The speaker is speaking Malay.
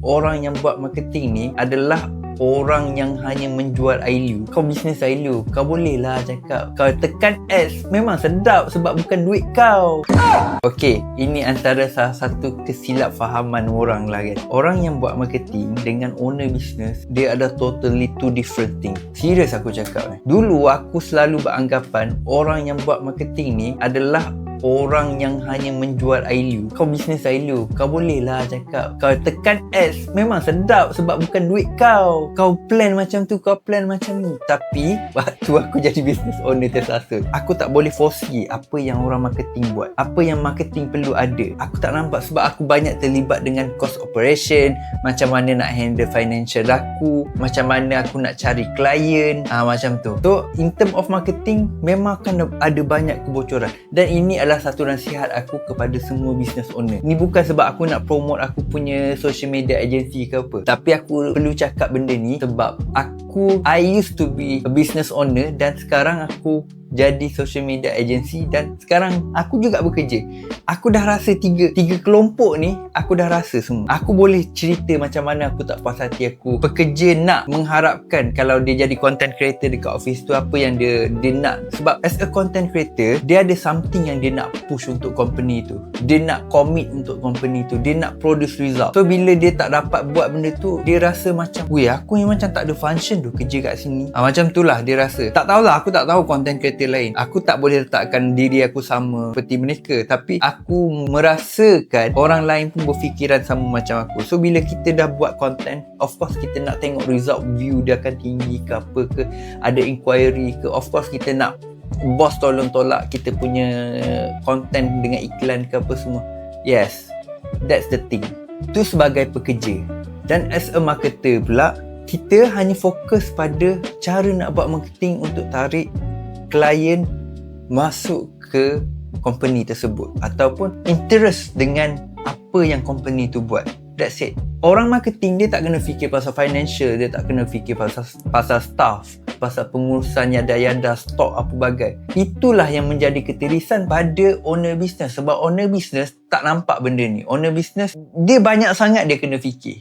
Orang yang buat marketing ni adalah orang yang hanya menjual idea. Kau bisnes idea, kau boleh lah cakap kau tekan ads, memang sedap sebab bukan duit kau. Okey, ini antara salah satu kesilapfahaman orang lah kan. Orang yang buat marketing dengan owner business, dia ada totally two different thing. Serius aku cakap Dulu aku selalu beranggapan orang yang buat marketing ni adalah orang yang hanya menjual idea. Kau bisnes idea, kau boleh lah cakap kau tekan ads, memang sedap sebab bukan duit kau. Kau plan macam tu, kau plan macam ni. Tapi waktu aku jadi business owner tersasar, aku tak boleh foresee apa yang orang marketing buat, apa yang marketing perlu ada. Aku tak nampak sebab aku banyak terlibat dengan cost operation, macam mana nak handle financial aku, macam mana aku nak cari klien, macam tu. So in term of marketing, memang akan ada banyak kebocoran. Dan ini adalah satu nasihat aku kepada semua business owner. Ni bukan sebab aku nak promote aku punya social media agency ke apa, tapi aku perlu cakap benda ni sebab I used to be a business owner dan sekarang aku jadi social media agency dan sekarang aku juga bekerja. Aku dah rasa tiga kelompok ni, aku dah rasa semua. Aku boleh cerita macam mana aku tak puas hati aku. Pekerja nak mengharapkan kalau dia jadi content creator dekat office tu, apa yang dia nak. Sebab as a content creator, dia ada something yang dia nak push untuk company tu. Dia nak commit untuk company tu. Dia nak produce result. So bila dia tak dapat buat benda tu, dia rasa macam, weh, aku ni macam tak ada function tu kerja kat sini. Macam tu lah dia rasa. Tak tahulah, aku tak tahu content creator lain. Aku tak boleh letakkan diri aku sama seperti mereka, tapi aku merasakan orang lain pun berfikiran sama macam aku. So bila kita dah buat content, of course kita nak tengok result, view dia akan tinggi ke apa ke, ada inquiry ke. Of course kita nak bos tolong tolak kita punya content dengan iklan ke apa semua. Yes, that's the thing. Tu sebagai pekerja. Dan as a marketer pula, kita hanya fokus pada cara nak buat marketing untuk tarik klien masuk ke company tersebut ataupun interest dengan apa yang company tu buat. That's it. Orang marketing dia tak kena fikir pasal financial, dia tak kena fikir pasal staff, pasal pengurusan yada-yada, stok apa bagai. Itulah yang menjadi ketirisan pada owner business. Sebab owner business tak nampak benda ni. Owner business dia banyak sangat dia kena fikir.